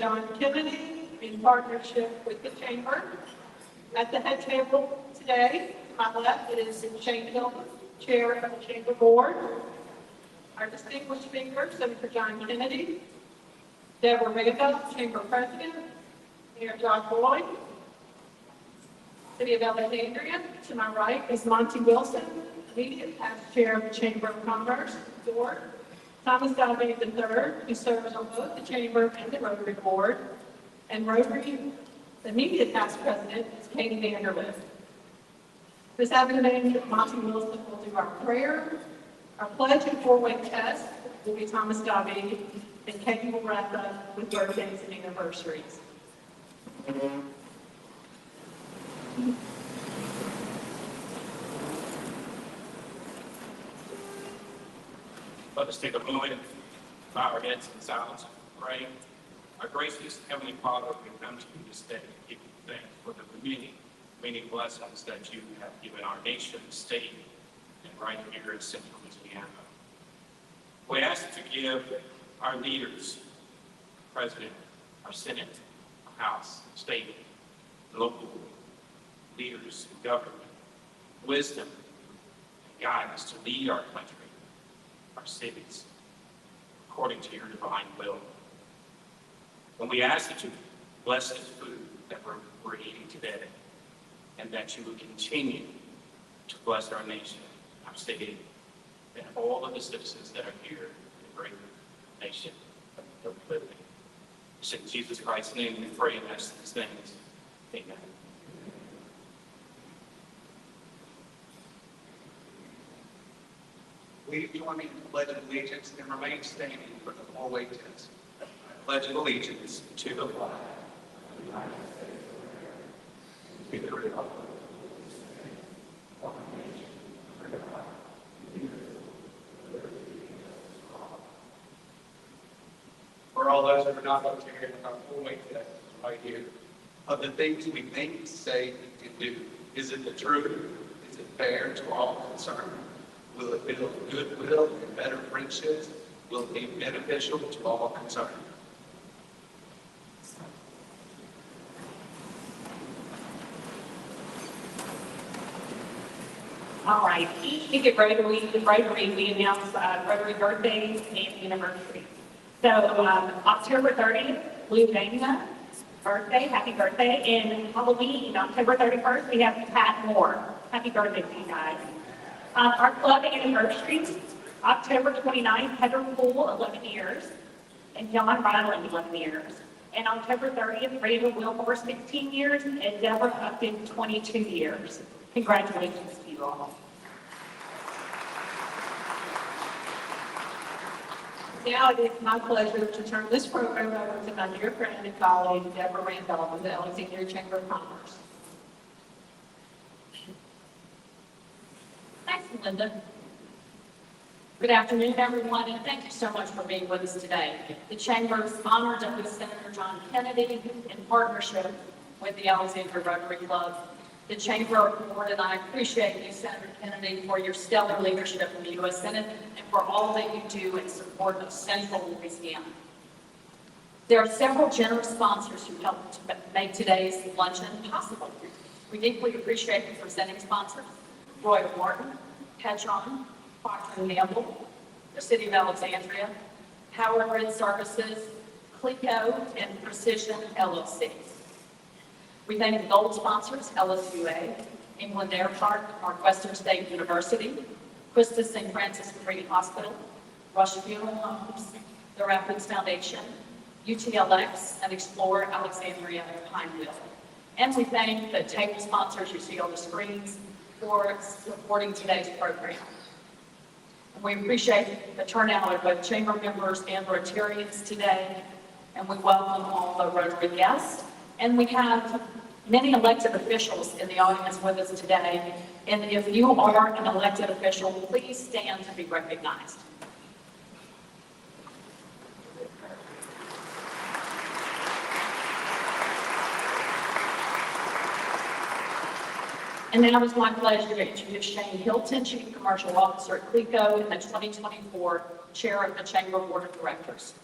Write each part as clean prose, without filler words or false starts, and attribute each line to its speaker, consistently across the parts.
Speaker 1: John Kennedy in partnership with the Chamber. At the head table today, to my left is Shane Hilton, Chair of the Chamber Board. Our distinguished speakers, Senator John Kennedy, Deborah Randolph, Chamber President, Mayor John Boyd, City of Alexandria. To my right is Monty Wilson, immediate past Chair of the Chamber of Commerce, Board. Thomas Dalvey III, who serves on both the Chamber and the Rotary Board. And Rotary, the immediate past President, is Katie Vanderlip. This afternoon, Monty Wilson will do our prayer. Our pledge and four-way test will be Thomas Dalvey, and Katie will wrap up with birthdays and anniversaries.
Speaker 2: Let us take a moment, bow our heads in silence, and pray. Our gracious Heavenly Father, we come to you this day to give you thanks for the many blessings that you have given our nation, state, and right here in Central Louisiana. We ask that you give our leaders, President, our Senate, our House, state, local leaders in government, wisdom and guidance to lead our country, our cities, according to your divine will. And we ask that you bless this food that we're eating today, and that you will continue to bless our nation, our city, and all of the citizens that are here in the great nation of living. It's in Jesus Christ's name we pray and ask these things. Amen.
Speaker 3: Please join me in the Pledge of Allegiance and remain standing for the four-way test. Pledge of Allegiance to the flag of the United States of America, to the republic of the nation under God, indivisible, with liberty and all. For all those who are not able to hear, our four-way test is right here. Of the things we think, say, and do, is it the truth? Is it fair to all concerned? Will it build goodwill and better friendships? Will it be beneficial to all concerned?
Speaker 1: All right, each week at Rotary, we announce Rotary birthdays and anniversaries. So October 30th, Lou Dana, birthday, happy birthday. And Halloween, October 31st, we have Pat Moore. Happy birthday to you guys. Our club anniversaries, October 29th, Heather Poole, 11 years, and John Ryland, 11 years. And October 30th, Rachel Wilmore, 16 years, and Deborah Upton, 22 years. Congratulations to you all. Now it is my pleasure to turn this program over to my dear friend and colleague, Deborah Randolph of the Alexandria Chamber of Commerce. Thanks, Linda. Good afternoon, everyone, and thank you so much for being with us today. The Chamber is honored to host Senator John Kennedy in partnership with the Alexandria Rotary Club. The Chamber Board and I appreciate you, Senator Kennedy, for your stellar leadership in the U.S. Senate and for all that you do in support of Central Louisiana. There are several generous sponsors who helped to make today's luncheon possible. We deeply appreciate the presenting sponsors, Roy Martin, Petron, Procter & Gamble, the City of Alexandria, Power Grid Services, Clico, and Precision LLC. We thank the gold sponsors, LSUA, England Air Park, Northwestern State University, Christus St. Francis Community Hospital, Rush Funeral Homes, the Rapids Foundation, UTLX, and Explore Alexandria and Pineville. And we thank the table sponsors you see on the screens for supporting today's program. We appreciate the turnout of both Chamber members and Rotarians today, and we welcome all the Rotary guests. And we have many elected officials in the audience with us today. And if you are an elected official, please stand to be recognized. And now it's my pleasure to introduce Shane Hilton, Chief Commercial Officer at Clico and the 2024 Chair of the Chamber Board of Directors.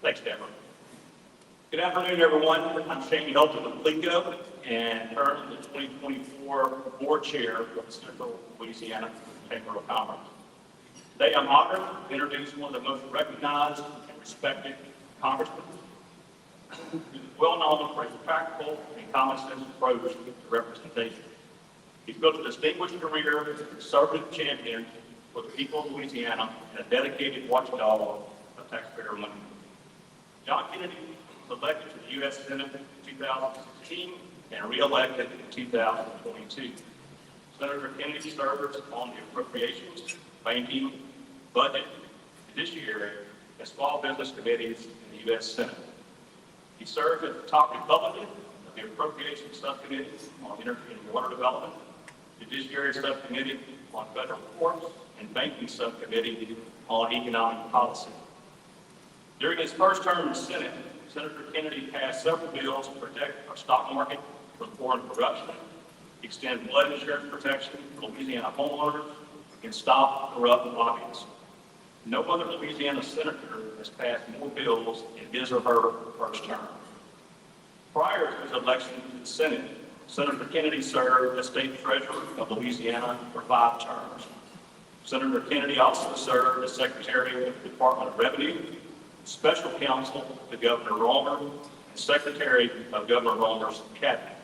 Speaker 2: Thanks, Deborah. Good afternoon, everyone. I'm Shane Hilton of Plico and currently the 2024 board chair of the Central Louisiana Chamber of Commerce. Today, I'm honored to introduce one of the most recognized and respected congressmen, who is well known for his practical and common sense approach to representation. He's built a distinguished career as a conservative champion for the people of Louisiana and a dedicated watchdog of taxpayer money. John Kennedy was elected to the U.S. Senate in 2016 and re-elected in 2022. Senator Kennedy served on the Appropriations, Banking, Budget, Judiciary, and Small Business Committees in the U.S. Senate. He served as the top Republican of the Appropriations Subcommittee on Energy and Water Development, Judiciary Subcommittee on Federal Courts, and Banking Subcommittee on Economic Policy. During his first term in the Senate, Senator Kennedy passed several bills to protect our stock market from foreign corruption, extend flood insurance protection for Louisiana homeowners, and stop corrupt lobbyists. No other Louisiana senator has passed more bills in his or her first term. Prior to his election to the Senate, Senator Kennedy served as state treasurer of Louisiana for 5 terms. Senator Kennedy also served as secretary of the Department of Revenue, special counsel to Governor Romer, and secretary of Governor Romer's cabinet.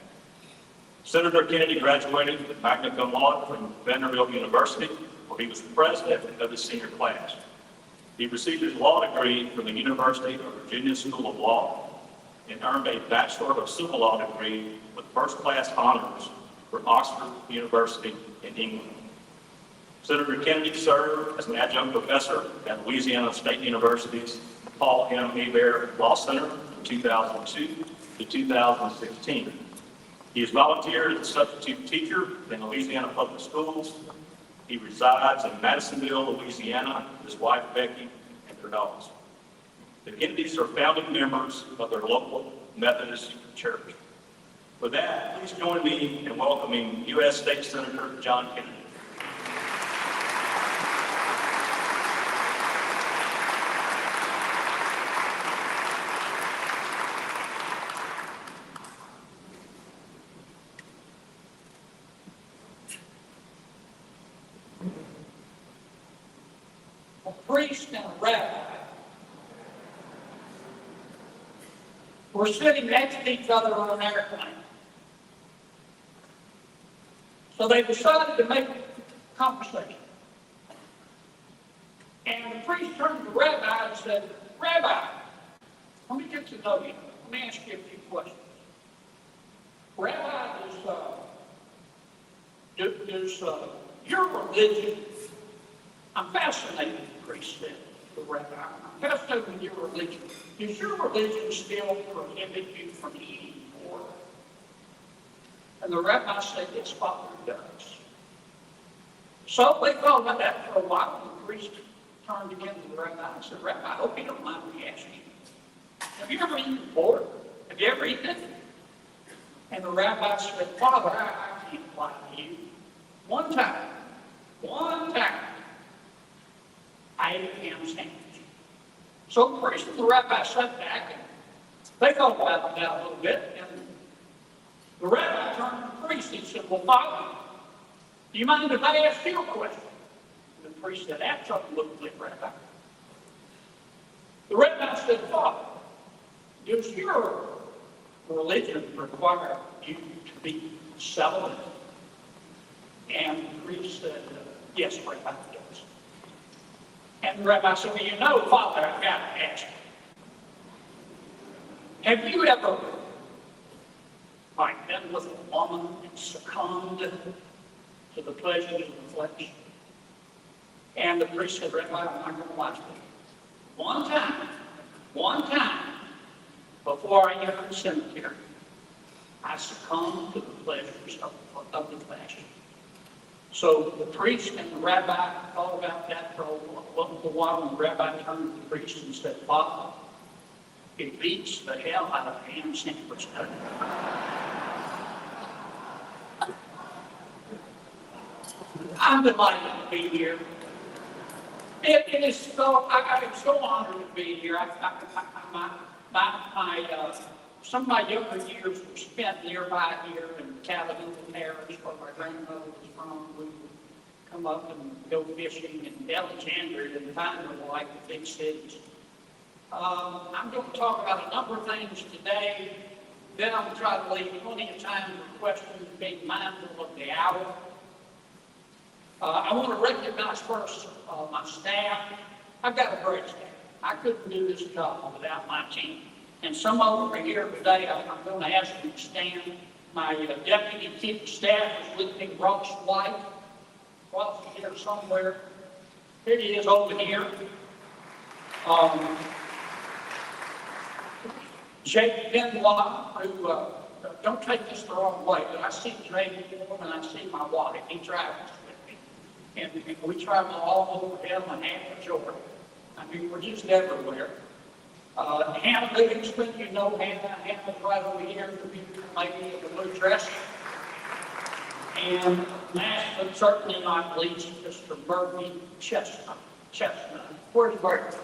Speaker 2: Senator Kennedy graduated with magna cum laude from Vanderbilt University, where he was president of the senior class. He received his law degree from the University of Virginia School of Law and earned a Bachelor of Civil Law degree with first-class honors from Oxford University in England. Senator Kennedy served as an adjunct professor at Louisiana State University's Paul M. Hebert Law Center from 2002 to 2016. He has volunteered as a substitute teacher in Louisiana Public Schools. He resides in Madisonville, Louisiana, with his wife Becky and their dogs. The Kennedys are founding members of their local Methodist Church. With that, please join me in welcoming U.S. State Senator John Kennedy.
Speaker 4: A priest and a rabbi were sitting next to each other on an airplane. So they decided to make conversation. And the priest turned to the rabbi and said, "Rabbi, let me get to know you. Let me ask you a few questions. Rabbi, does your religion..." "I'm fascinated," the priest said to the rabbi. "I'm fascinated with your religion. Does your religion still prohibit you from eating pork?" And the rabbi said, "Yes, Father, it does." So they thought about that for a while, and the priest turned again to the rabbi and said, "Rabbi, I hope you don't mind me asking you, have you ever eaten pork? Have you ever eaten it?" And the rabbi said, "Father, I can't lie to you. One time, I ate a ham sandwich." So the priest and the rabbi sat back and they thought about that a little bit. And the rabbi turned to the priest and said, "Well, Father, do you mind if I ask you a question?" And the priest said, "Absolutely, Rabbi." The rabbi said, "Father, does your religion require you to be celibate?" And the priest said, "Yes, Rabbi, it does." And the rabbi said, "Well, you know, Father, I've got to ask you. Have you ever, been with a woman and succumbed to the pleasures of the flesh?" And the priest said, "Rabbi, I'm not going to lie to you. One time, before I entered the cemetery, I succumbed to the pleasures of the flesh." So the priest and the rabbi thought about that for a while, and the rabbi turned to the priest and said, "Father, it beats the hell out of ham sandwich." I'm delighted to be here. It is so, I'm so honored to be here. Some of my younger years were spent nearby here in Catahoula Parish, where my grandmother was from. We would come up and go fishing in Alexandria and find them like the big cities. I'm going to talk about a number of things today. Then I'm going to try to leave plenty of time for questions, being mindful of the hour. I want to recognize first my staff. I've got a great staff. I couldn't do this job without my team. And some of them are here today. I'm going to ask them to stand. My deputy chief of staff is with me, Ross White. Ross is here somewhere. Here he is over here. Jake Benoit, who, don't take this the wrong way, but I see Jake and I see my wife. He travels with me. And we travel all over hell and half of Georgia. I mean, we're just everywhere. Hannah Livingston, you know Hannah. Hannah's right over here, the beautiful lady in the blue dress. And last but certainly not least, Mr. Murphy Chestnut. Where's Murphy?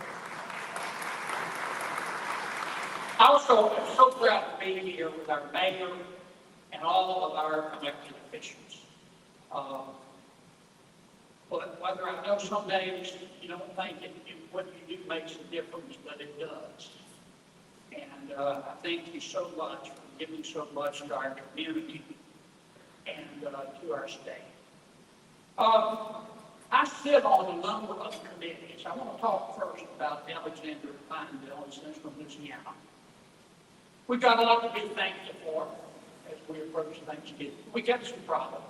Speaker 4: Also, I'm so proud to be here with our mayor and all of our elected officials. But whether I know some days you don't think what you do makes a difference, but it does. And I thank you so much for giving so much to our community and to our state. I sit on a number of committees. I want to talk first about Alexandria Pineville in Central Louisiana. We've got a lot to be thankful for as we approach Thanksgiving. We got some problems.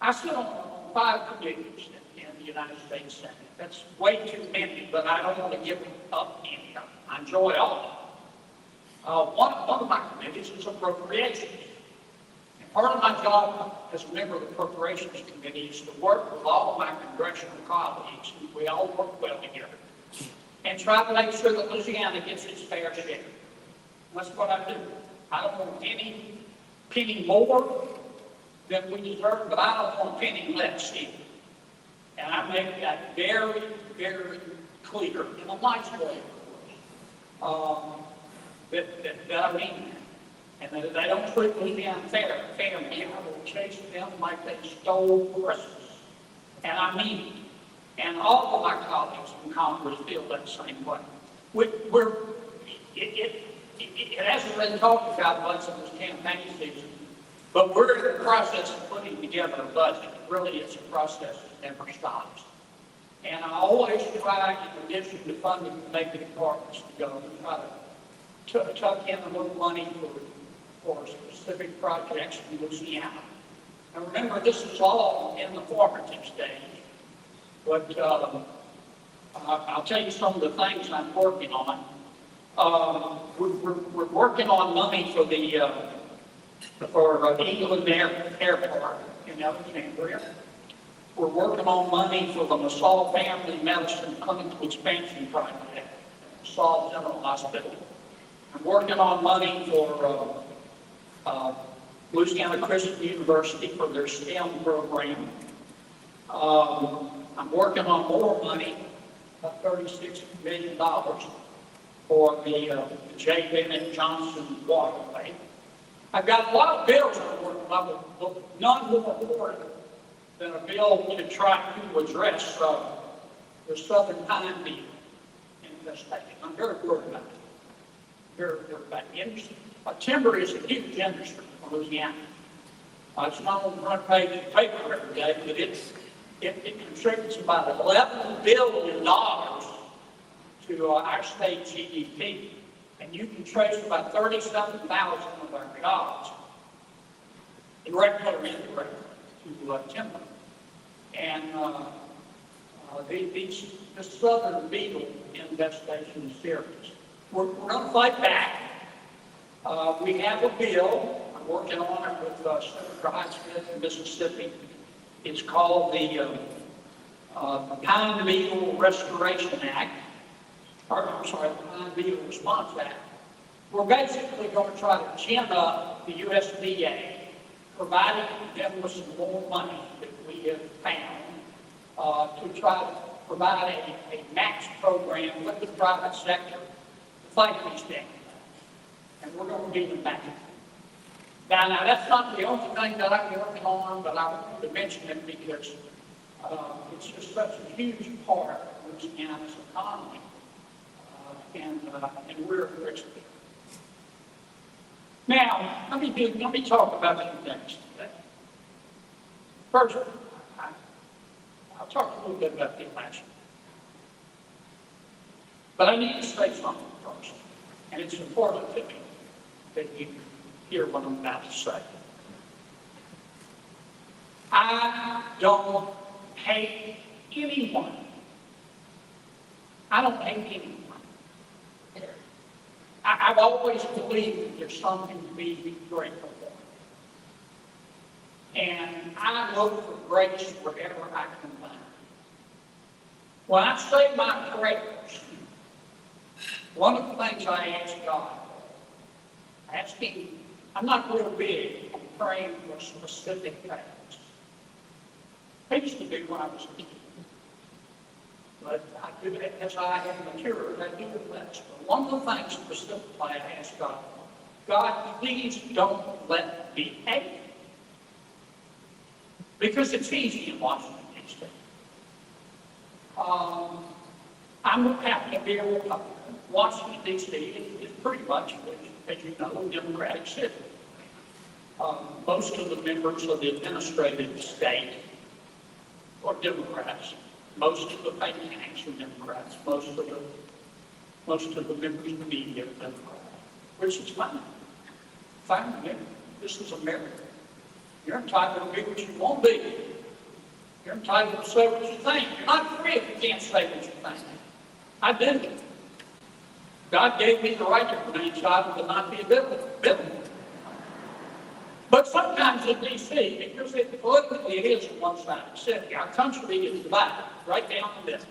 Speaker 4: I sit on 5 committees in the United States Senate. That's way too many, but I don't want to give up any of them. I enjoy all of them. One of my committees is appropriations. And part of my job as a member of the Appropriations Committee is to work with all of my congressional colleagues, and we all work well together, and try to make sure that Louisiana gets its fair share. That's what I do. I don't want any penny more than we deserve, but I don't want a penny less either. And I make that very, very clear in a nice way, that I mean that. And that if they don't treat Louisiana fairly, I will chase them like they stole Christmas. And I mean it. And all of my colleagues in Congress feel that same way. It hasn't been talked about much in this campaign season, but we're in the process of putting together a budget. Really, it's a process that never stops. And I always try, in addition to funding the major departments, to go and try to tuck in a little money for specific projects in Louisiana. And remember, this is all in the formative stage. But I'll tell you some of the things I'm working on. We're working on money for the England Airport in Alexandria. We're working on money for the Massaw Family Medicine Clinical Expansion Project, Massaw General Hospital. I'm working on money for Louisiana Christian University for their STEM program. I'm working on more money, about $36 million, for the J. Bennett Johnson waterway. I've got a lot of bills I'm working on, but none more important than a bill to try to address the southern pine beetle infestation. I'm very worried about it. Very worried about it. Timber is a huge industry in Louisiana. It's not on the front page of the paper every day, but it contributes about $11 billion to our state GDP. And you can trace about 37,000 of our jobs, directly or indirectly, to timber. And the southern beetle infestation is serious. We're going to fight back. We have a bill. I'm working on it with Senator Highsmith in Mississippi. It's called the Pine Beetle Restoration Act. The Pine Beetle Response Act. We're basically going to try to gin up the USDA, providing them with some more money that we have found to try to provide a match program with the private sector to fight these things. And we're going to be the match. Now, that's not the only thing that I'm working on, but I wanted to mention it because it's just such a huge part of Louisiana's economy. And we're rich. Now, let me talk about some things today. First, I'll talk a little bit about the election. But I need to say something first, and it's important to me that you hear what I'm about to say. I don't hate anyone. I don't hate anyone. I've always believed that there's something to be grateful for. And I look for grace wherever I can find it. When I say my prayers, one of the things I ask God, I'm not real big on praying for specific things. I used to be when I was a kid. But I do it as I have matured, I do it less. But one of the things specifically I ask God, God, please don't let me hate. Because it's easy in Washington, D.C. I'm happy to be a Republican. Washington, D.C. is pretty much, as you know, a Democratic city. Most of the members of the administrative state are Democrats. Most of the think tanks are Democrats. Most of the members of the media are Democrats, which is fine. Fine with me. This is America. You're entitled to be what you want to be. You're entitled to say what you think. You're not free if you can't say what you think. I didn't. God gave me the right to remain silent and not be biblical. But sometimes in D.C., because politically it is a one-sided city, our country is divided right down the middle.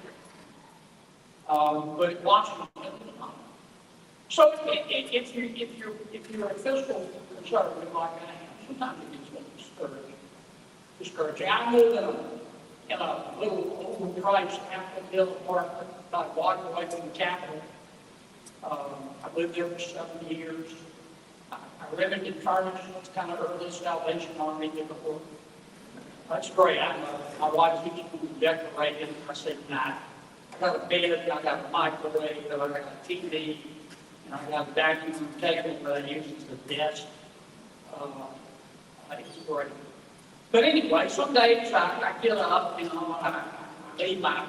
Speaker 4: But Washington is not. So if you're a fiscal conservative like I am, sometimes it gets a little discouraging. I live in a little overpriced Capitol Hill apartment about a block away from the Capitol. I've lived there for 7 years. I rented furniture. It's kind of early Salvation Army before. That's great. I love it. My wife keeps me decorated. I said, nah. I got a bed. I got a microwave. I got a TV. And I got a vacuum table that I use as a desk. It's great. But anyway, some days I get up, I leave my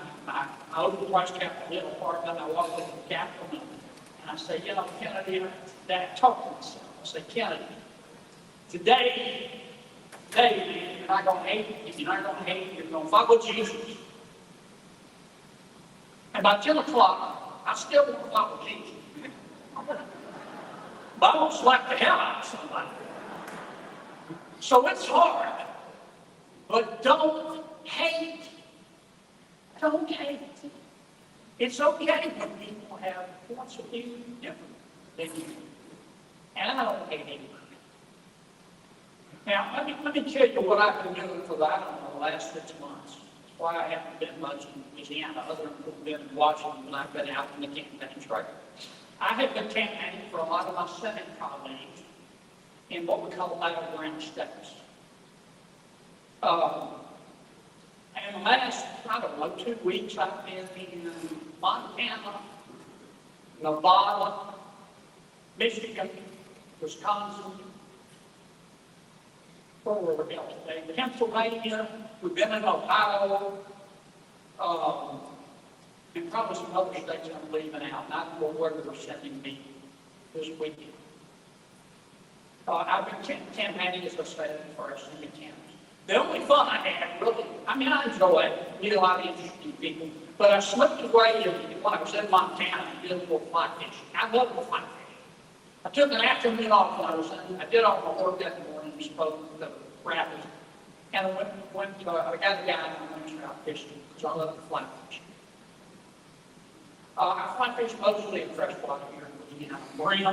Speaker 4: overpriced Capitol Hill apartment. I walk into the Capitol and I say, Kennedy, I talk to myself. I say, Kennedy, today, man, you're not going to hate it. If you're not going to hate it, you're going to follow Jesus. And by 10 o'clock, I still want to follow Jesus. But I don't slap the hell out of somebody. So it's hard. But don't hate. Don't hate. It's okay when people have points of view different than you. And I don't hate anybody. Now, let me tell you what I've been doing for the last 6 months. That's why I haven't been much in Louisiana, other than been in Washington when I've been out in the campaign trail. I have been campaigning for a lot of my Senate colleagues in what we call battleground states. And the last, 2 weeks I've been in Montana, Nevada, Michigan, Wisconsin, where were we else today? Pennsylvania, we've been in Ohio, and probably some other states I'm leaving out, not where they're sending me this weekend. I've been campaigning, as I said, for Senate candidates. The only fun I had, really, I enjoy it, meet a lot of interesting people, but I slipped away when I was in Montana and did a little fly fishing. I love the fly fishing. I took an afternoon off when I was in, I did all my work that morning, spoke to the rapids, and I got a guy who went trout fishing, because I love the fly fishing. I fly fish mostly in freshwater here in Louisiana, brim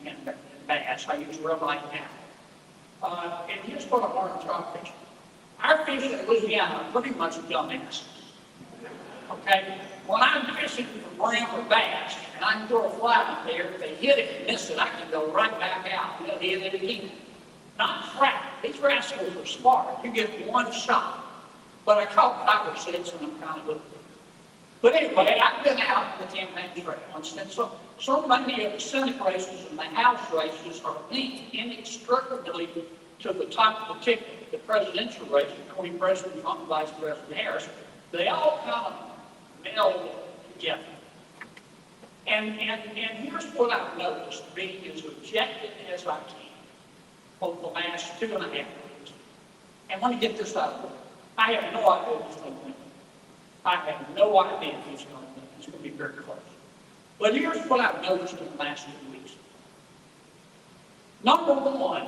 Speaker 4: and bass. I use real light now. And here's what I learned trout fishing. our fish in Louisiana are pretty much dumbasses. Okay? When I'm fishing for brim or bass, and I can throw a fly out there, if they hit it and miss it, I can go right back out and they'll hit it again. Not trout. These rascals are smart. You get one shot. But I caught 5 or 6 and I'm kind of good. But anyway, I've been out in the campaign trail, and so many of the Senate races and the House races are linked inextricably to the top of the ticket, the presidential race between President Trump and Vice President Harris. They all kind of meld together. And here's what I've noticed, being as objective as I can over the last 2.5 years. And let me get this out of the way. I have no idea who's going to win. I have no idea who's going to win. It's going to be very close. But here's what I've noticed in the last 2 weeks. Number one,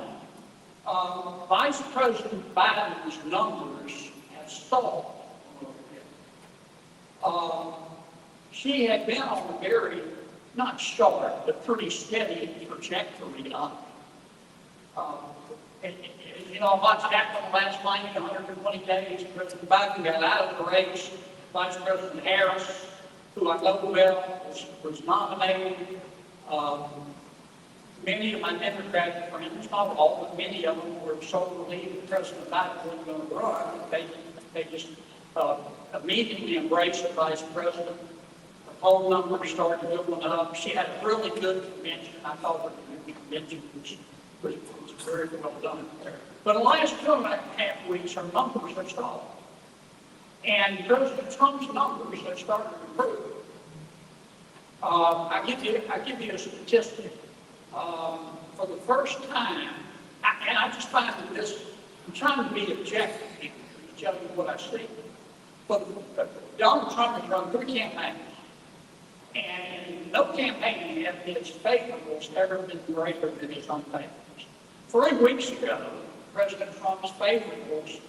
Speaker 4: Vice President Biden's numbers have stalled a little bit. She had been on a very, not sharp, but pretty steady trajectory up. You know, what's happened in the last 90 to 120 days? President Biden got out of the race. Vice President Harris, who I know well, was nominated. Many of my Democratic friends, not all, but many of them were so relieved that President Biden wasn't going to run. They just immediately embraced the Vice President. The poll numbers started going up. She had a really good convention. I thought her convention was very well done there. But in the last 2.5 weeks, her numbers have stalled. And President Trump's numbers have started to improve. I give you a statistic. For the first time, and I just find that this, I'm trying to be objective here, to tell you what I see. But Donald Trump has run 3 campaigns, and no campaign in his favorables has ever been greater than his unfavorables. 3 weeks ago, President Trump's favorables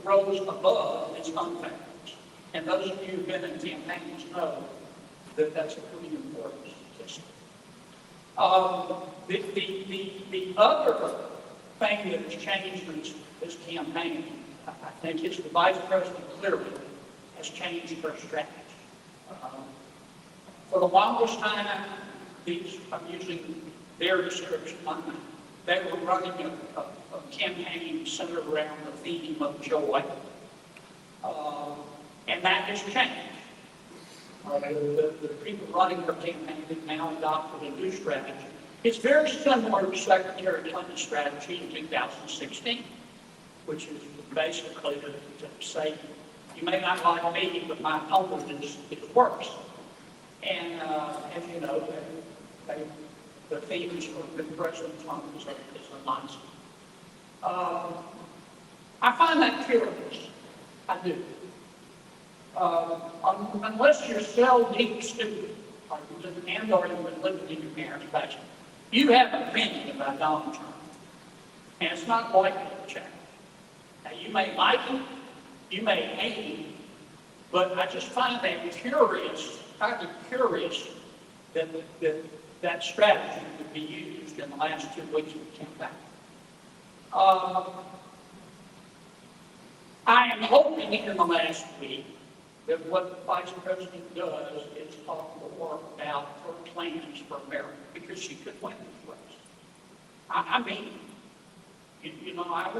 Speaker 4: rose above his unfavorables. And those of you who've been in campaigns know that that's a pretty important statistic. The other thing that has changed in this campaign, I think, is the Vice President clearly has changed her strategy. For the longest time, I'm using their description, they were running a campaign centered around the theme of joy, and that has changed. The people running their campaign have now adopted a new strategy. It's very similar to Secretary Clinton's strategy in 2016, which is basically to say, you may not like me, but my opponent is worse. And as you know, the theme is for President Trump is a Nazi. I find that curious. I do. Unless you're so deep stupid, and or you've been living in your parents' basement, you have an opinion about Donald Trump. And it's not likely to change. Now, you may like him, you may hate him, but I just find that curious, kind of curious that strategy would be used in the last 2 weeks of the campaign. I am hoping in the last week that what the Vice President does is talk more about her plans for America, because she could win this race. I mean, you know, I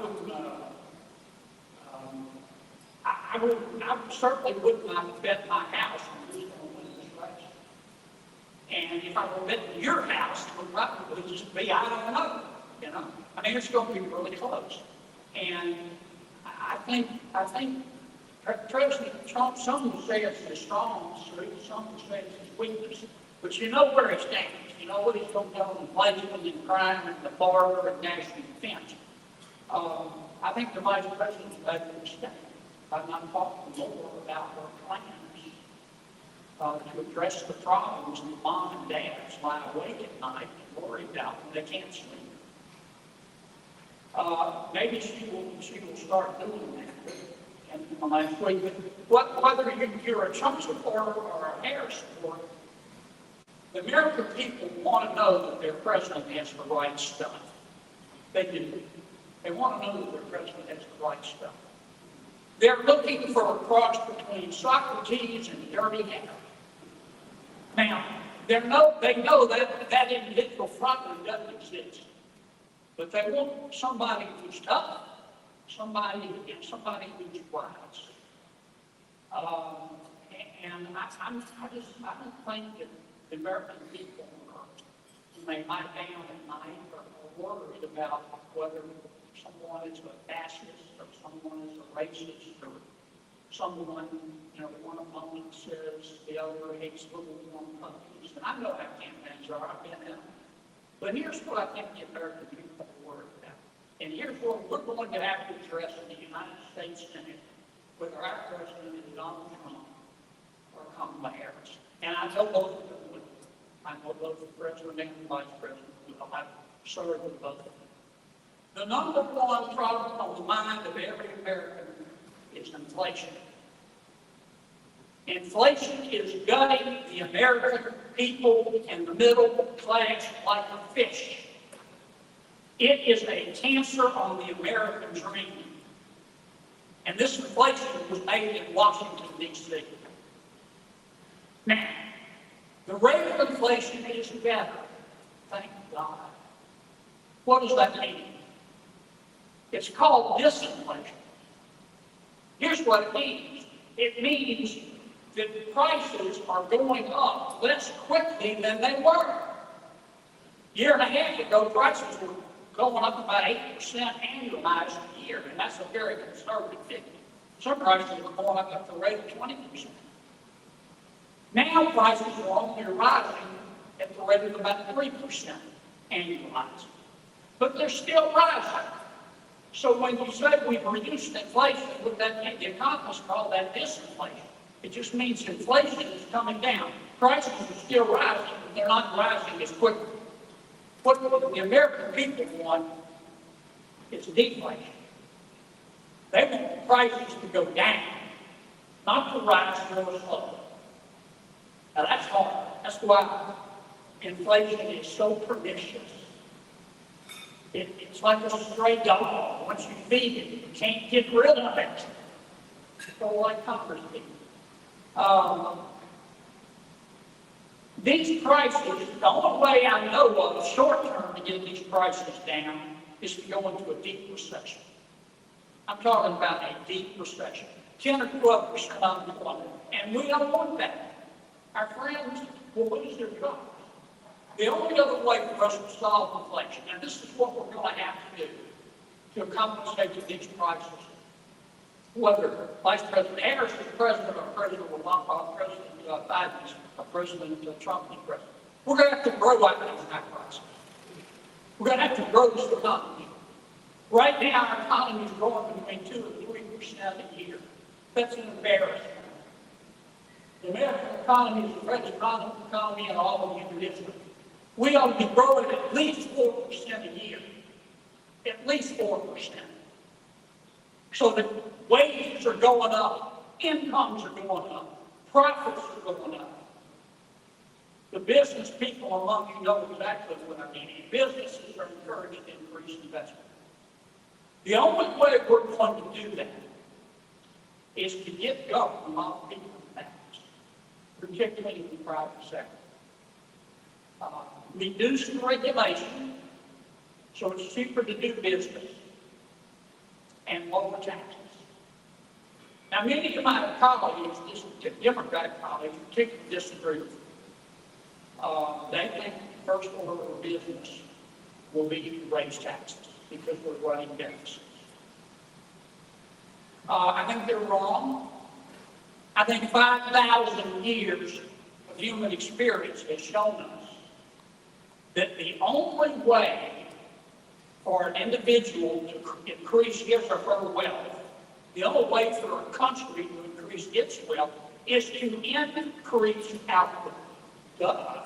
Speaker 4: certainly would not bet my house on who's going to win this race. And if I were betting your house, it would probably just be, I don't know, you know. I mean, it's going to be really close. And I think President Trump, some will say it's his strong suit, some will say it's his weakness. But you know where he stands. You know what he's going to go and inflation and crime and the border and national defense. I think the Vice President's better to stand. I'm not talking more about her plans to address the problems that mom and dads lie awake at night and worry about when they can't sleep. Maybe she will start doing that. And in the last week, whether you're a Trump supporter or a Harris supporter, the American people want to know that their president has the right stuff. They do. They want to know that their president has the right stuff. They're looking for a cross between Socrates and Dirty Harry. Now, they know that individual frontman doesn't exist, but they want somebody who's tough, somebody who's wise. And I don't think that the American people may lie down at night or worried about whether someone is a fascist or someone is a racist or someone, one opponent says the other hates little young puppies. And I know how campaigns are, I've been in them. But here's what I think the American people are worried about. And here's what we're going to have to address in the United States Senate, whether our president is Donald Trump or Kamala Harris. And I know both of them will. I know both the president and the vice president will. I've served with both of them. The number one problem on the mind of every American is inflation. Inflation is gutting the American people and the middle class like a fish. It is a cancer on the American dream. And this inflation was made in Washington, D.C. Now, the rate of inflation is better, thank God. What does that mean? It's called disinflation. Here's what it means. It means that prices are going up less quickly than they were. A year and a half ago, prices were going up about 8% annualized a year, and that's a very conservative figure. Some prices are going up at the rate of 20%. Now prices are only rising at the rate of about 3% annualized. But they're still rising. So when you say we've reduced inflation, what the economists call that disinflation. It just means inflation is coming down. Prices are still rising, but they're not rising as quickly. What the American people want is deflation. They want prices to go down, not to rise real slow. Now that's hard. That's why inflation is so pernicious. It's like a stray dog. Once you feed it, you can't get rid of it. So like Congress people. These prices, the only way I know of short term to get these prices down is to go into a deep recession. I'm talking about a deep recession. 10 or 12% unemployment. And we don't want that. Our friends will lose their jobs. The only other way for us to solve inflation, and this is what we're going to have to do to compensate for these prices, whether Vice President Harris is president or President Obama, President Biden is President Trump is president, we're going to have to grow out these high prices. We're going to have to grow this economy. Right now, our economy is growing between 2 and 3% a year. That's an embarrassment. The American economy is the greatest economy in all of human history. We ought to be growing at least 4% a year. At least 4%. So that wages are going up, incomes are going up, profits are going up. The business people among you know exactly what I mean. Businesses are encouraged to increase investment. The only way we're going to do that is to get government off people's backs, particularly in the private sector. Reduce the regulation so it's cheaper to do business, and lower taxes. Now, many of my colleagues, Democratic colleagues, particularly disagree with me. They think the first order of business will be to raise taxes because we're running deficits. I think they're wrong. I think 5,000 years of human experience has shown us that the only way for an individual to increase his or her wealth, the only way for a country to increase its wealth is to increase output. Duh.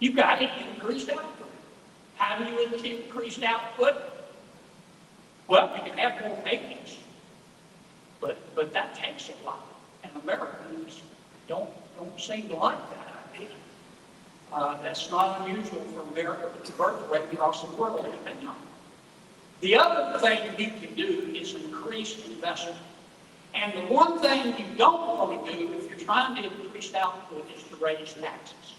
Speaker 4: You've got to increase output. How do you increase output? Well, you can have more maintenance, but that takes a lot. And Americans don't seem to like that idea. That's not unusual for America, but the birth rate across the world has been young. The other thing you can do is increase investment. And the one thing you don't want to do if you're trying to increase output is to raise taxes.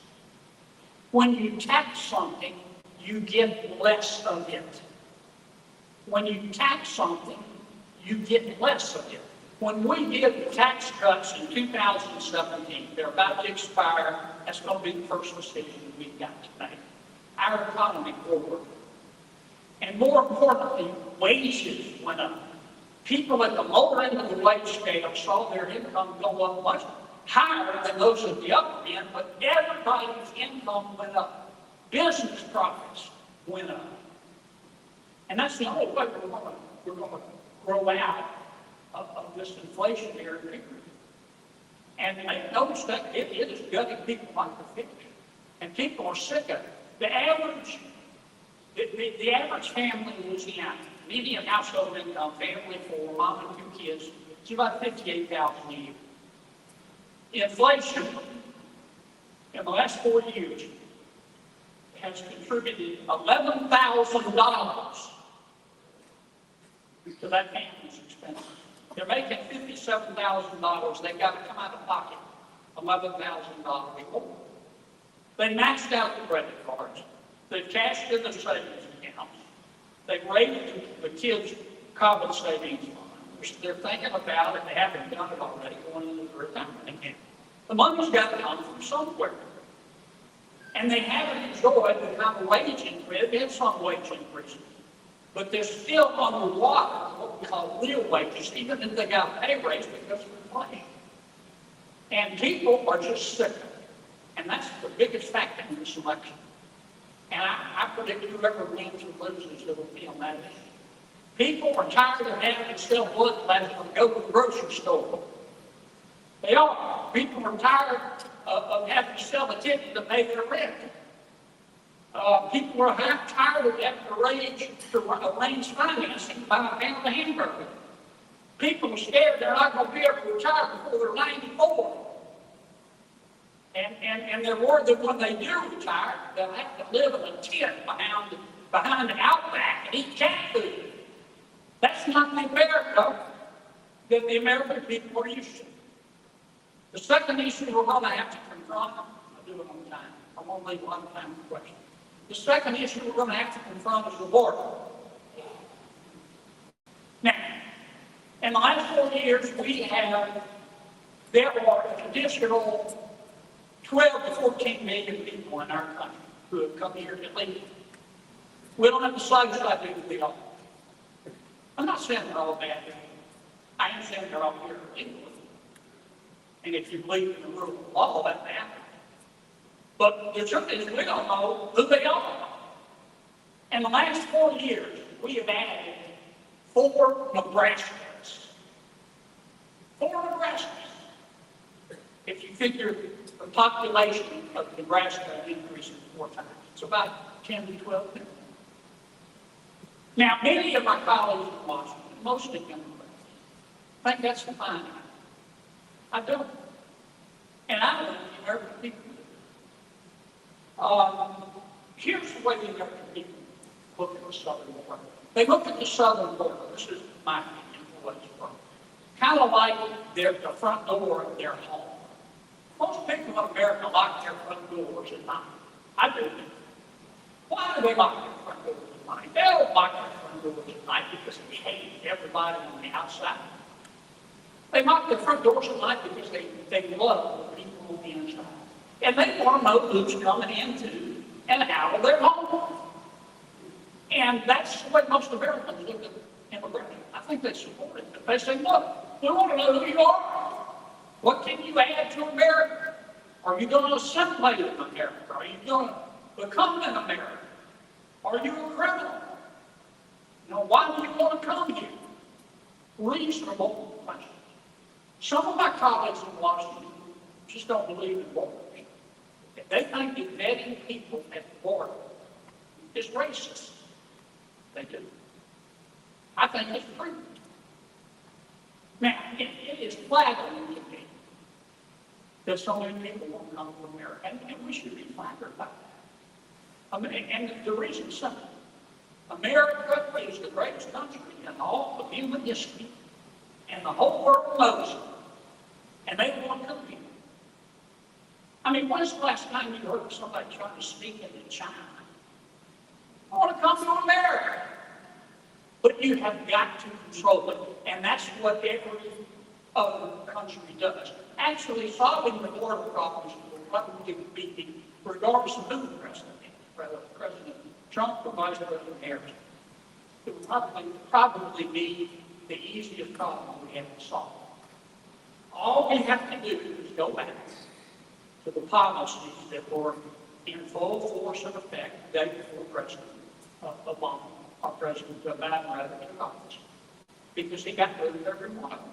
Speaker 4: When you tax something, you get less of it. When you tax something, you get less of it. When we did the tax cuts in 2017, they're about to expire. That's going to be the first decision we've got to make. Our economy forward. And more importantly, wages went up. People at the lower end of the wage scale saw their income go up much higher than those at the upper end, but everybody's income went up. Business profits went up. And that's the only way we're going to grow out of this inflationary period. And make no mistake, it is gutting people like a fish. And people are sick of it. The average family in Louisiana, median household income, family for mom and 2 kids, is about $58,000 a year. Inflation in the last 4 years has contributed $11,000 to that family's expenses. They're making $57,000. They've got to come out of pocket $11,000 more. They maxed out the credit cards. They've cashed in the savings accounts. They've raised the kids' college savings fund, which they're thinking about, and they haven't done it already, going into the retirement account. The money's got to come from somewhere. And they haven't enjoyed the kind of wage increase. They have some wage increases, but they're still underwater what we call real wages, even if they got a pay raise because of inflation. And people are just sick of it. And that's the biggest factor in this election. And I predict whoever wins or loses, it will be on that issue. People are tired of having to sell blood plasma and go to the grocery store. They are. People are tired of having to sell a ticket to pay their rent. People are tired of having to arrange financing to buy a pound of hamburger. People are scared they're not going to be able to retire before they're 94. And they're worried that when they do retire, they'll have to live in a tent behind the outback and eat cat food. That's not the America that the American people are used to. The second issue we're going to have to confront, I'll do it on time. I won't leave a lot of time for questions. The second issue we're going to have to confront is the border. Now, in the last 4 years, there are an additional 12 to 14 million people in our country who have come here illegally. We don't have the slightest idea who they are. I'm not saying they're all bad people. I am saying they're all here illegally. And if you believe in the rule of law, that matters. But the truth is, we don't know who they are. In the last 4 years, we have added 4 Nebraskas. 4 Nebraskas. If you figure the population of Nebraska increasing 4 times, it's about 10 to 12 million. Now, many of my colleagues in Washington, mostly Democrats, think that's fine. I don't. And I don't think the American people do. Here's the way the American people look at the southern border. They look at the southern border, this is my opinion for what it's worth, kind of like the front door of their home. Most people in America lock their front doors at night. I do. Why do they lock their front doors at night? They don't lock their front doors at night because they hate everybody on the outside. They lock their front doors at night because they love the people on the inside. And they want to know who's coming into and out of their home. And that's the way most Americans look at immigration. I think they support it. They say, look, we want to know who you are. What can you add to America? Are you going to assimilate in America? Are you going to become an American? Are you a criminal? Why do you want to come here? Reasonable questions. Some of my colleagues in Washington just don't believe in borders. They think that vetting people at the border is racist. They do. I think it's prudent. Now, it is flattering to me that so many people won't come to America, and we should be flattered by that. And the reason is simple. America is the greatest country in all of human history, and the whole world knows it, and they want to come here. I mean, when's the last time you heard somebody trying to sneak into China? I want to come to America. But you have got to control it, and that's what every other country does. Actually, solving the border problems will probably be, regardless of who the president is, whether President Trump or Vice President Harris, it will probably be the easiest problem we have to solve. All we have to do is go back to the policies that were in full force and effect the day before President Obama, or President Biden, rather, took office, because he got rid of every one of them.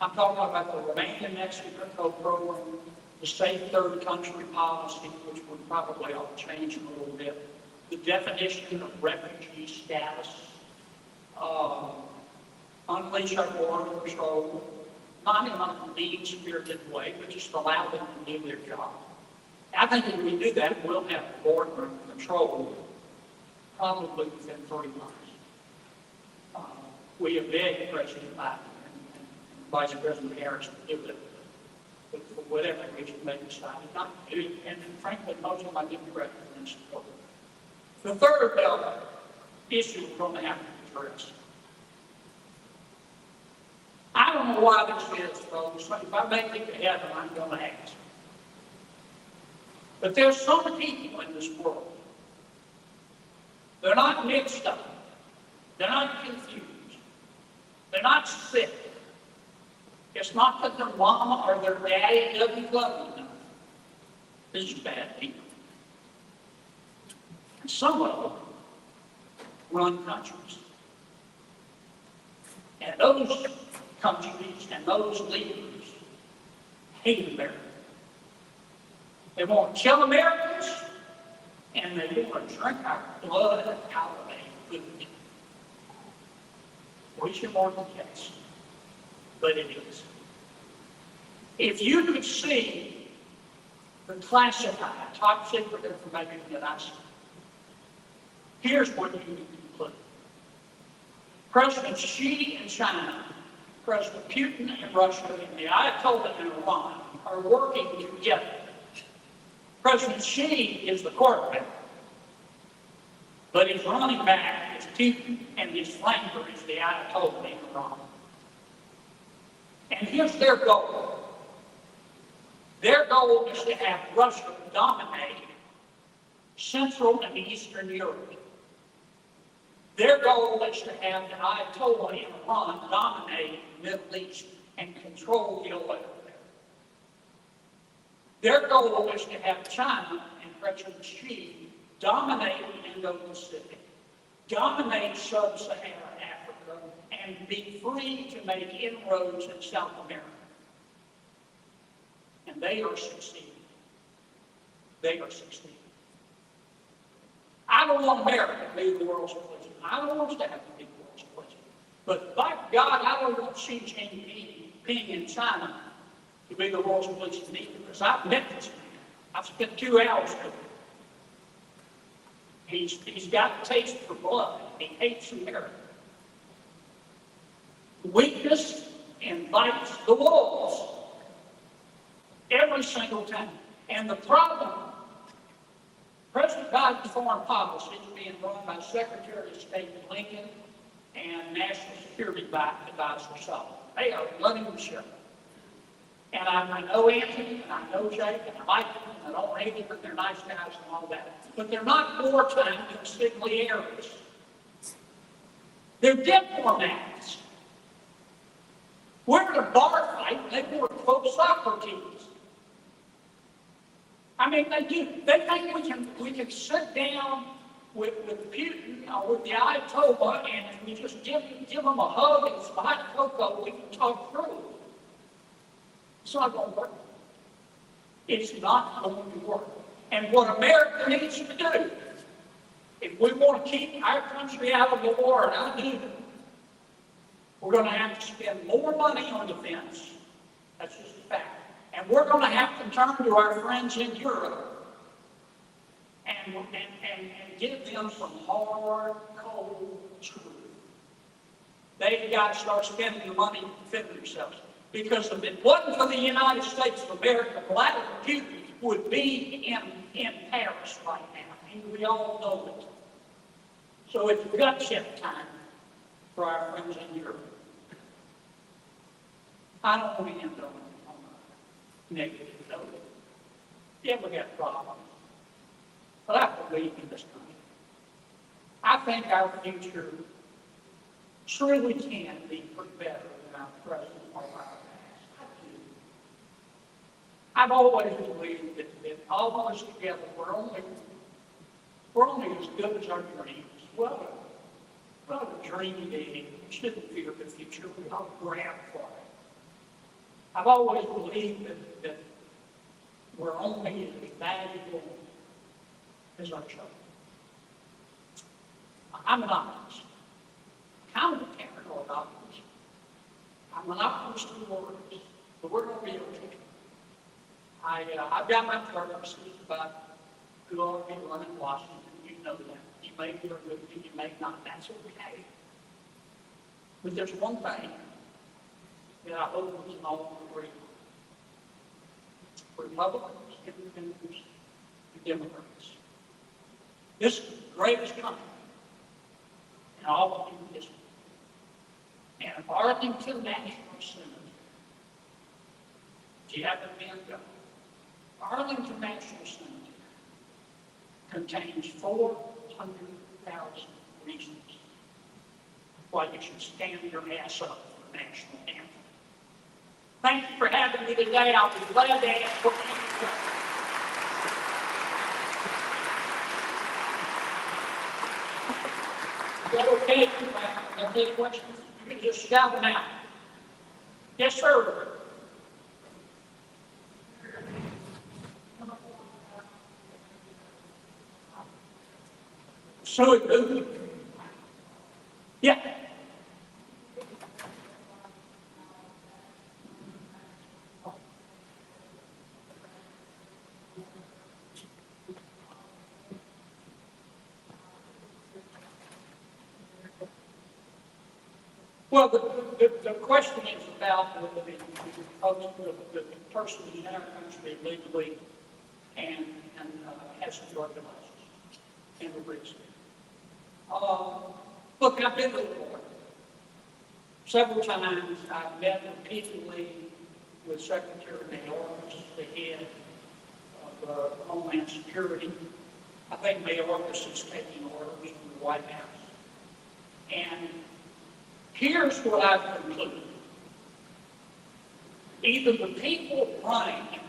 Speaker 4: I'm talking about the Remain-in-Mexico program, the safe third country policy, which would probably ought to change a little bit, the definition of refugee status, unleash our border patrol, not in a mean-spirited way, but just allow them to do their job. I think if we do that, we'll have border control probably within 3 months. We have begged President Biden and Vice President Harris to do it, but for whatever reason they decided not to do it, and frankly, most of my Democrats didn't support it. The third issue we're going to have to address. I don't know why this is, folks. If I make it to heaven, I'm going to ask. But there's some people in this world. They're not mixed up. They're not confused. They're not sick. It's not that their mama or their daddy doesn't love them. These are bad people. And some of them run countries. And those countries and those leaders hate America. They want to kill Americans, and they want to drink our blood out of a good people. We should more than case, but it is. If you could see the classified, top secret information that I see, here's what you need to conclude. President Xi in China, President Putin in Russia, and the Ayatollah in Iran are working together. President Xi is the quarterback, but his running back is Putin, and his flanker is the Ayatollah in Iran. And here's their goal. Their goal is to have Russia dominate Central and Eastern Europe. Their goal is to have the Ayatollah in Iran dominate the Middle East and control the oil there. Their goal is to have China and President Xi dominate the Indo-Pacific, dominate sub-Saharan Africa, and be free to make inroads in South America. And they are succeeding. They are succeeding. I don't want America to be the world's religion. I don't want us to have to be the world's religion. But by God, I don't want Xi Jinping in China to be the world's religion either, because I've met this man. I've spent 2 hours with him. He's got a taste for blood. He hates America. Weakness invites the wolves every single time. And the problem, President Biden's foreign policy is being run by Secretary of State Lincoln and National Security Advisor Sullivan. They are running the show. And I know Anthony, and I know Jake, and I like them, and I don't hate them, they're nice guys and all that. But they're not wartime consigliaries. They're diplomats. We're in a bar fight, and they were pro Socrates. I mean, they do. They think we can sit down with Putin or with the Ayatollah, and if we just give them a hug and some hot cocoa, we can talk through it. It's not going to work. It's not going to work. And what America needs to do, if we want to keep our country out of the war, and I do, we're going to have to spend more money on defense. That's just a fact. And we're going to have to turn to our friends in Europe and and give them some hard, cold truth. They've got to start spending the money to defend themselves. Because if it wasn't for the United States of America, Vladimir Putin would be in Paris right now, and we all know it. So it's gut-check time for our friends in Europe. I don't want to end on a negative note. Yeah, we got problems. But I believe in this country. I think our future truly can be pretty better than our present or our past. I do. I've always believed that all of us together, we're only as good as our dreams. Well, a dream big. We shouldn't fear the future. We ought to grab for it. I've always believed that we're only as valuable as our children. I'm an optimist. I'm a paranoid optimist. I'm an optimist in words, but we're going to be okay. I've got my purposes about who ought to be running Washington. You know that. You may be a good thing, you may not. That's okay. But there's one thing that I hope we can all agree on. Republicans, Independents, and Democrats. This is the greatest country in all of human history. And Arlington National Cemetery, if you haven't been there, Arlington National Cemetery contains 400,000 reasons why you should stand your ass up for the national anthem. Thank you for having me today. I'll be glad to answer any questions. Is that okay? If you have any questions, you can just shout them out. Yes, sir. So it yeah. Well, the question is about the person who's in our country legally and has a drug license and a risk. Look, I've been to the board several times. I've met repeatedly with Secretary Mayorkas, the head of Homeland Security. I think Mayorkas is taking orders from the White House. And here's what I've concluded. Either the people running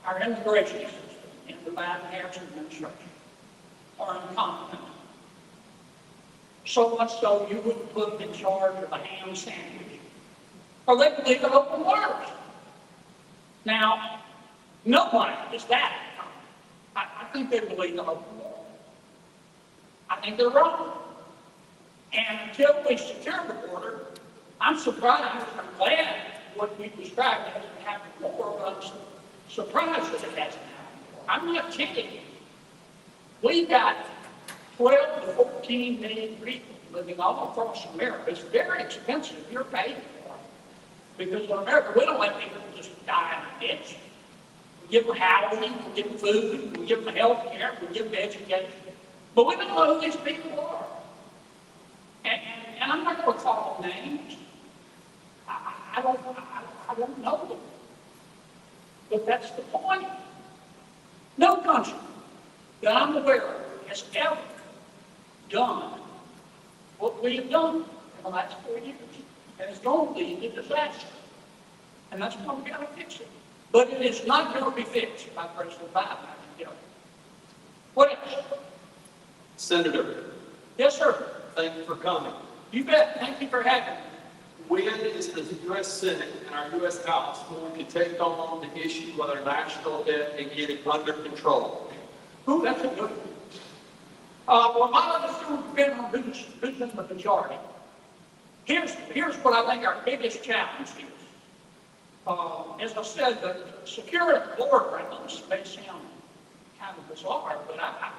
Speaker 4: our immigration system in the Biden-Harris administration are incompetent. So much so you wouldn't put them in charge of a ham sandwich, or they believe in open words. Now, nobody is that. I think they believe in open words. I think they're wrong. And until we secure the border, I'm surprised. I'm glad what we described hasn't happened before, but I'm surprised that it hasn't happened before. I'm not kidding. We've got 12 to 14 million people living all across America. It's very expensive. You're paying for it. Because in America, we don't let people just die in a ditch. We give them housing, we give them food, we give them health care, we give them education. But we don't know who these people are. And I'm not going to call them names. I don't know them. But that's the point. No country that I'm aware of has ever done what we have done in the last 4 years. And it's going to lead to disaster. And that's why we've got to fix it. But it is not going to be fixed by President Biden. I can tell you. What else?
Speaker 3: Senator,
Speaker 4: Yes, sir.
Speaker 3: thank you for coming.
Speaker 4: You bet. Thank you for having me.
Speaker 3: When is the U.S. Senate and our U.S. House going to take on the issue of our national debt and get it under control?
Speaker 4: Ooh, that's a good one. Well, my other students have been on who's in the majority. Here's what I think our biggest challenge is. As I said, the security board rounds may sound kind of bizarre, but I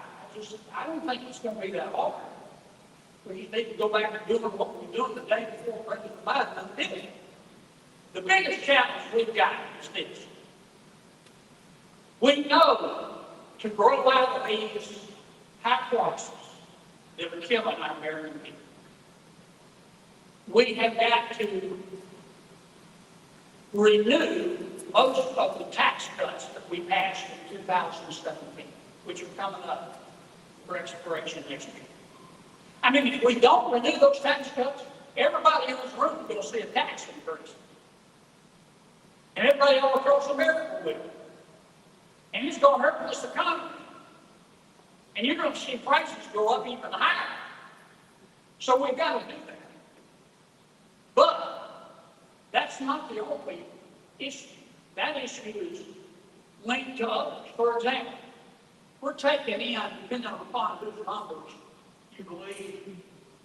Speaker 4: don't think it's gonna be that hard. We just need to go back and do what we were doing the day before President Biden did it. The biggest challenge we've got is this. We know to grow out of these high prices that are killing our American people, we have got to renew most of the tax cuts that we passed in 2017, which are coming up for expiration next year. I mean, if we don't renew those tax cuts, everybody in this room is going to see a tax increase. And everybody all across America will. And it's going to hurt this economy. And you're going to see prices go up even higher. So we've got to do that. But that's not the only issue. That issue is linked to others. For example, we're taking in, depending upon whose numbers you believe,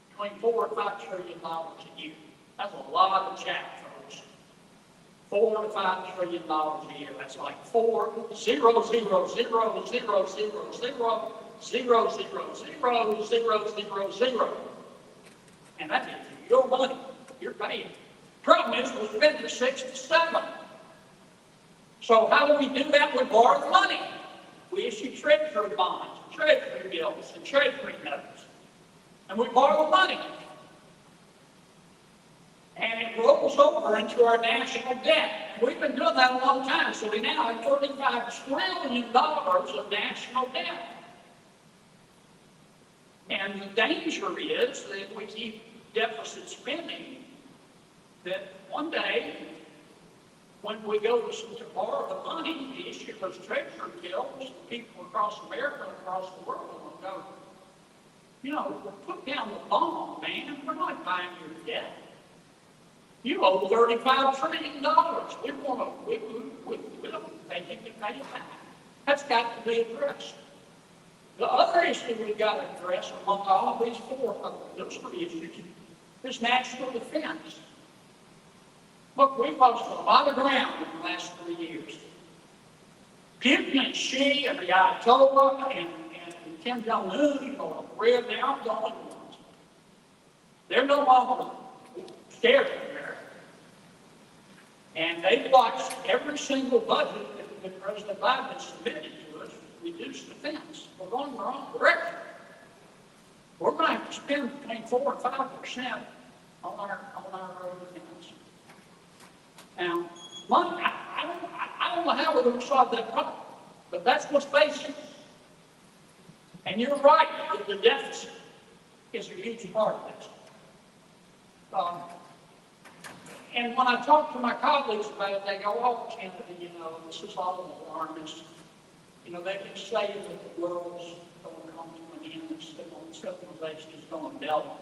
Speaker 4: between $4 and $5 trillion a year. That's a lot of jack, folks. $4 to $5 trillion a year. That's like 4 0 0 0 0 0 0 0 0 0 0 0 0. And that is your money. You're paying. Problem is, we're spending 6 to 7. So how do we do that? We borrow the money. We issue treasury bonds, treasury bills, and treasury notes. And we borrow the money. And it rolls over into our national debt. And we've been doing that a long time, so we now have $35 trillion of national debt. And the danger is that if we keep deficit spending, that one day, when we go to borrow the money, the issue of those treasury bills, people across America and across the world will go, you know, put down the bond, man. We're not buying your debt. You owe $35 trillion. We don't think you can pay it back. That's got to be addressed. The other issue we've got to address among all these those three issues is national defense. Look, we've lost a lot of ground in the last 3 years. Putin and Xi and the Ayatollah and Kim Jong-un, you know, they're the outgoing ones. They're no longer scared of America. And they've watched every single budget that President Biden has submitted to us reduce defense. We're going the wrong direction. We're going to have to spend between 4 and 5% on our defense. Now, money, I don't know how we're going to solve that problem, but that's what's facing us. And you're right that the deficit is a huge part of this. And when I talk to my colleagues about it, they go, oh, Kennedy, you know, this is all alarmist. You know, they can say that the world's going to come to an end, and civilization is going to develop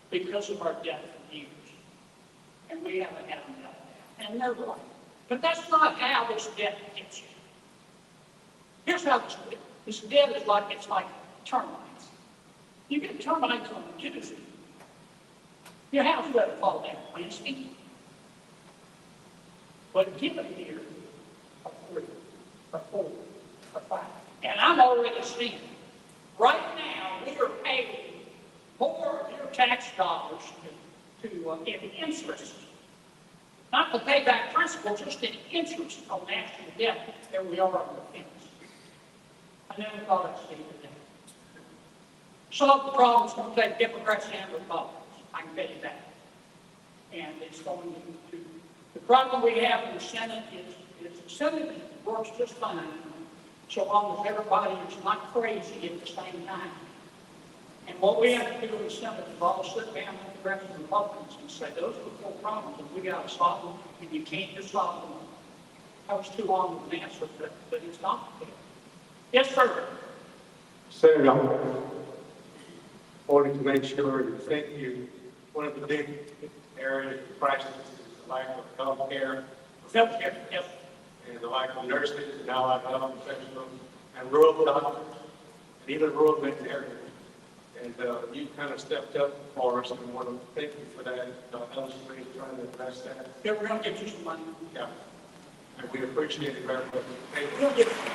Speaker 4: because of our debt for years. And we haven't had enough. And they're right. But that's not how this debt gets you. Here's how this debt is like, it's like termites. You get termites on a Tuesday. Your house doesn't fall down Wednesday. But give it here a 3, a 4, a 5. And I'm already seeing, right now, we are paying more of your tax dollars in interest. Not to pay back principal, just in interest on national debt than we are on defense. I never thought I'd see today. Solve the problem is going to take Democrats and Republicans. I can tell you that. And it's going to the problem we have in the Senate is the Senate works just fine, so long as everybody is not crazy at the same time. And what we have to do in the Senate is all sit down with the rest of the Republicans and say, those are the 4 problems, and we got to solve them, and you can't just solve them. That was too long of an answer, but it's not. Yes, sir.
Speaker 5: Senator, I wanted to make sure to thank you. One of the big areas of crisis is the lack of health care.
Speaker 4: Healthcare, yes.
Speaker 5: And the lack of nurses and allied health professionals and rural doctors and even rural veterinarians. And you kind of stepped up for us, and I want to thank you for that. Alexandria is trying to address that.
Speaker 4: Yeah, we're going to get you some money.
Speaker 5: Yeah. And we appreciate it very much. Thank you.
Speaker 4: We'll get you some money.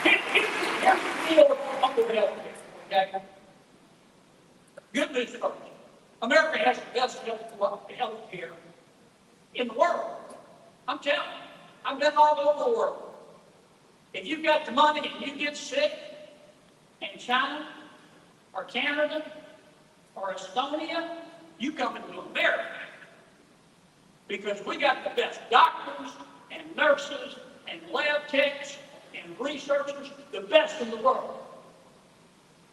Speaker 4: Here's the deal on the healthcare, okay? Good news first. America has the best healthcare in the world. I'm telling you, I've been all over the world. If you've got the money and you get sick in China or Canada or Estonia, you come into America. Because we got the best doctors and nurses and lab techs and researchers, the best in the world.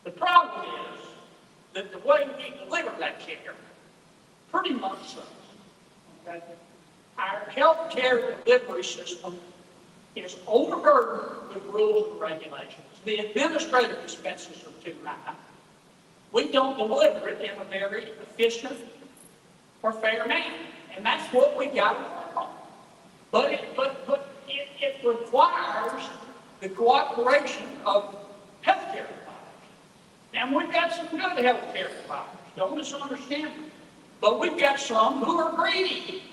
Speaker 4: The problem is that the way we deliver that care pretty much sucks. Okay? Our healthcare delivery system is overburdened with rules and regulations. The administrative expenses are too high. We don't deliver it in a very efficient or fair manner. And that's what we got to work on. But it requires the cooperation of healthcare providers. And we've got some good healthcare providers, don't misunderstand me. But we've got some who are greedy.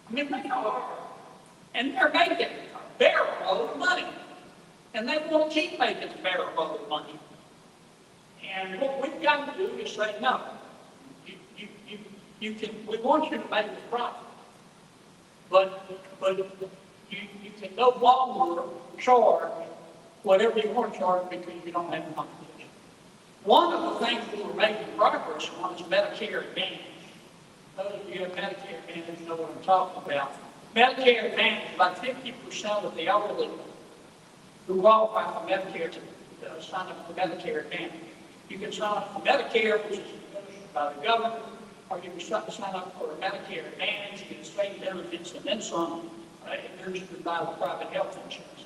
Speaker 4: I mean, they are. And they're making a barrel of money. And they want to keep making a barrel of money. And what we've got to do is say, no, we want you to make a profit. But you can no longer charge whatever you want to charge because you don't have the competition. One of the things we were making progress on is Medicare Advantage. Those of you who have Medicare Advantage know what I'm talking about. Medicare Advantage, about 50% of the elderly who qualify for Medicare to sign up for Medicare Advantage. You can sign up for Medicare, which is administered by the government, or you can sign up for Medicare Advantage, you get the same benefits and then some, administered by the private health insurance.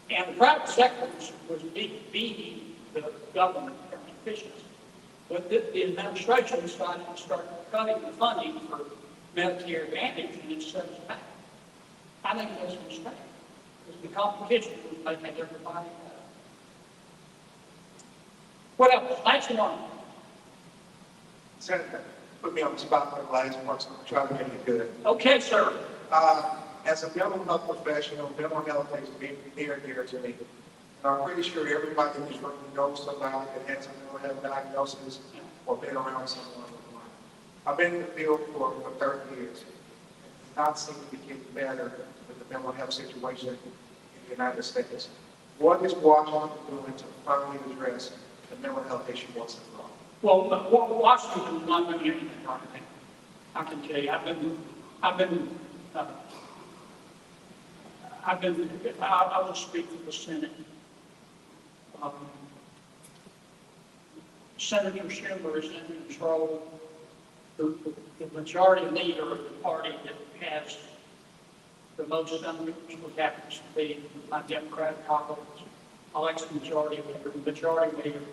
Speaker 4: And the private sector was beating the government in terms of efficiency. But the administration decided to start cutting the funding for Medicare Advantage, and it set us back. I think that's a mistake, because the competition was making everybody better. What else? Next one.
Speaker 5: Senator, put me on the spot for the last part, so I'm trying to make it good.
Speaker 4: Okay, sir.
Speaker 5: As a mental health professional, mental health has been near and dear to me. And I'm pretty sure everybody in this room knows somebody that has a mental health diagnosis or been around someone with one. I've been in the field for 30 years. It's not seem to be getting better with the mental health situation in the United States. What is Washington doing to finally address the mental health issue once and for all?
Speaker 4: Well, Washington is not doing anything right now. I can tell you, I will speak to the Senate. Senator Schumer is in control. The majority leader of the party that has the most senators, which happens to be my Democratic colleagues, elects the majority leader. The majority leader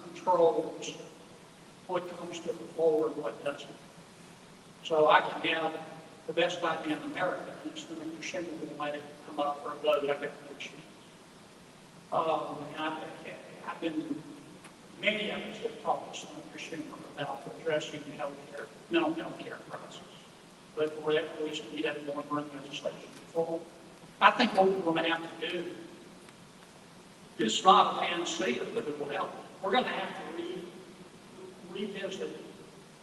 Speaker 4: controls what comes to the floor and what doesn't. So I can have the best idea in America, and Senator Schumer will let it come up for a vote. I've got no chance. I've been, many of us have talked to Senator Schumer about addressing the mental health care crisis. But for that reason, we have more room legislation before. I think what we're going to have to do is not a panacea, but it will help. We're going to have to revisit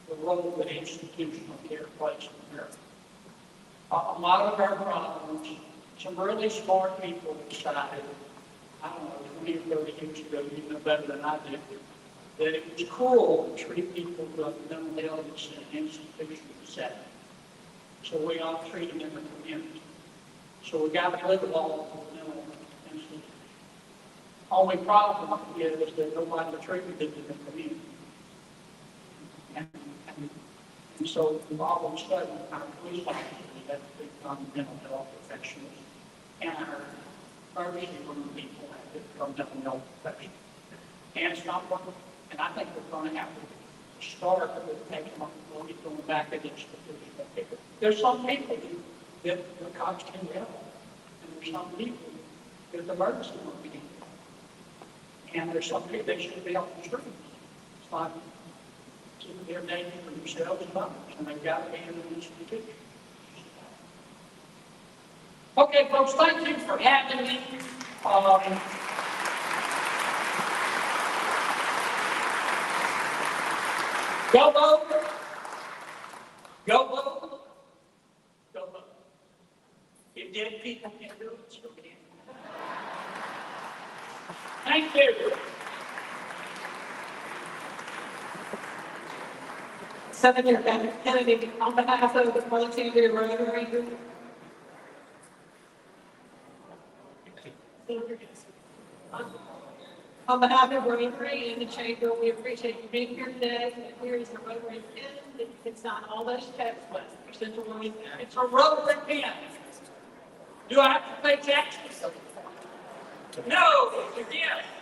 Speaker 4: the role that institutional care plays in America. A lot of our problems, some really smart people decided, I don't know, 20 or 30 years ago, you know better than I do, that it was cruel to treat people with mental illness in an institutional setting. So we ought to treat them in the community. So we got to live along with mental institutions. Only problem is that nobody treated them in the community. And so all of a sudden, our police officers have become mental health professionals, and our emergency room people have become mental health professionals. And it's not working. And I think we're going to have to start with taking on going back against institutional care. There's some people that the cops can help, and there's some people that the emergency room can help. And there's some people that should be off the streets. It's like they're dating for themselves and others, and they've got to be in an institution. Okay, folks, thank you for having me. Go vote. Go vote. Go vote. If dead people can do it, so can you. Thank you.
Speaker 1: Senator Kennedy, on behalf of the Alexandria Rotary. On behalf of Rotary and the Chamber, we appreciate you being here today. And here is the Rotary pin that you can sign all those checks with.
Speaker 4: It's a Rotary pen. Do I have to pay taxes? No, it's a gift.